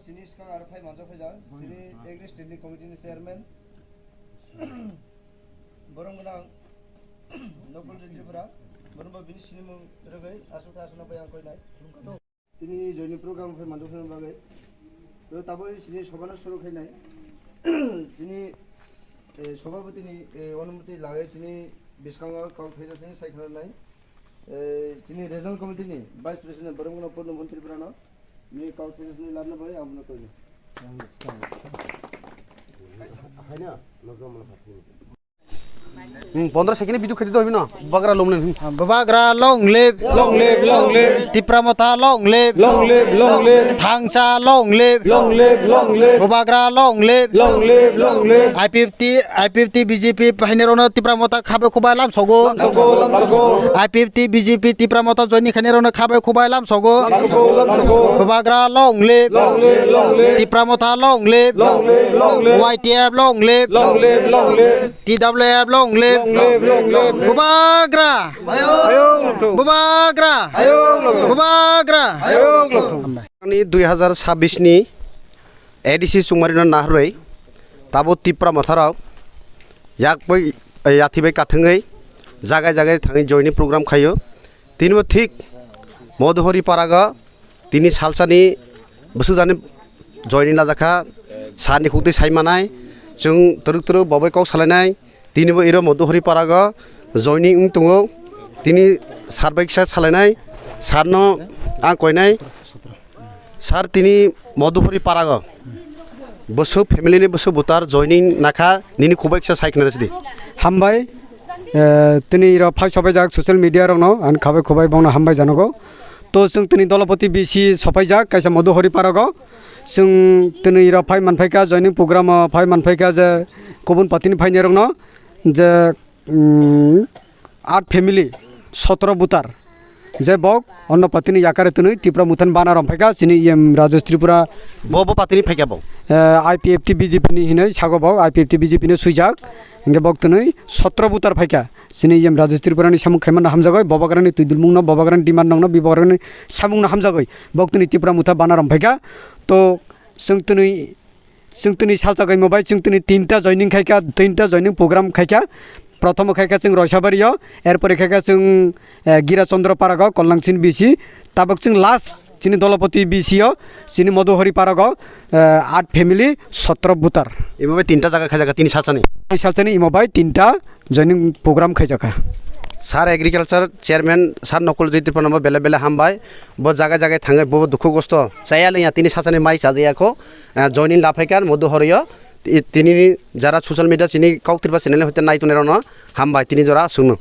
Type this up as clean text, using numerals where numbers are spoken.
sini sekarang ada fai manja fai jang sini agri standing committee ni chairman borong menang nokol jendripura borong bini sini mung regai asuna bayang koi nai ini joining program fai manja fai bagai তো তারপরে তিনি সভানা শুরু খাই নাই তিনি সভাপতি অনুমতি লাগে তিনি বিশকাঙ্গা কাউ খাইছে তিনি সাইখার নাই তিনি রিজনাল কমিটিনি ভাইস প্রেসিডেন্ট বরমগনা পূর্ণ মন্ত্রী প্রাণ নি কাউ খাইছে তিনি লাভনা ভাই আমরা কইনি হাইনা লগমন ফাতি 15 সেকেন্ডে ভিডিও খেতে হইবে না বাগরা লমনে বাগরা long live Tipra Motha long live থাংচা লং লিভ বাগরা লং লিভ I50 বিজেপি ফাইনেরনো তিপ্রামতা খাবে খুবাইলাম সগো I50 বিজেপি তিপ্রামতা জয়নি খাইনেরনো খাবে খুবাইলাম সগো বাগরা long live Tipra Motha long live YTF long live TWF long live Bubagra ni 2026 ni edisi sungmarina nahroi tabo tipra matharaw yak bai yathibai kathengai jagai jagai thangai joini program khayo tinbo thik modhori paraga tini salsani busujani joini najaka sani khukti saimanai jung teruk babai kau salainai tinbo iro modhori paraga joining ungtungo tini sarbaiksa salainai sarno ang koinai sar tini modhori paraga bosu family ni bosu butar joining nakha nini khubaiksa saikna resdi hambai tini iro phai sobai jak social media rokno an khabai khubai bongna hambai janogo to sung tini dolopati bisi sopai jak kaisa modhori paraga sung tini iro phai manphaika joining program phai manphaika je kobun patini phai nerokno যে 8 family 17 বুতার যে বক অন্য পাতিনি ইয়াকারে তুই ত্রিপুরা মুথান বানা রমফাইকা চিনি EM Rajesh Tripura Bob পাতিনি ফাইকা বক IPFT BJP নি হিনে sago বক IPFT বিজেপি নি সুইজাক ইংগে বক তুই 17 বুতার ফাইকা চিনি ইএম রাজেশ ত্রিপুরানি সামু খাইমান হামজাগয় ববাগরানি তুইদুলমুং ন ববাগরানি ডিমান্ড নং ন বিবগরানি সামুং ন হামজাগয় বক তুই ত্রিপুরা মুথা বানা রমফাইকা তো जोंतुनि सालजागाय मोबाय जोंतुनि 3टा जॉइनिंग खायका 3टा जॉइनिंग प्रोग्राम खायका प्रथम खायका जों रयसाबारियाव एरपरे खायका जों गिराचंद्र पारागाव कल्लांसिन बिसि ताबक जों लास्ट चिनि दलपति बिसियाव चिनि मधुहरि पारागाव 8 फैमिली 17 बुतार इमोबाय 3टा जागा खायजाका तिनि सालसानि इमोबाय 3टा जॉइनिंग प्रोग्राम खायजाका सार एग्रिकालचार चेयरमैन सार नकल जैतिरफोर नामा बेले बेले हामबाय बो जागा जागा थाङै बो दुखु कष्ट जायालै तिनि सासानि माइ साजायाखौ जयनिं लाफायकार मधुहरियो तिनि जारा सोशल मीडिया चिनि काउतिरबा चेनेल हते नायतनेरनो हामबाय तिनि जरा सुंनो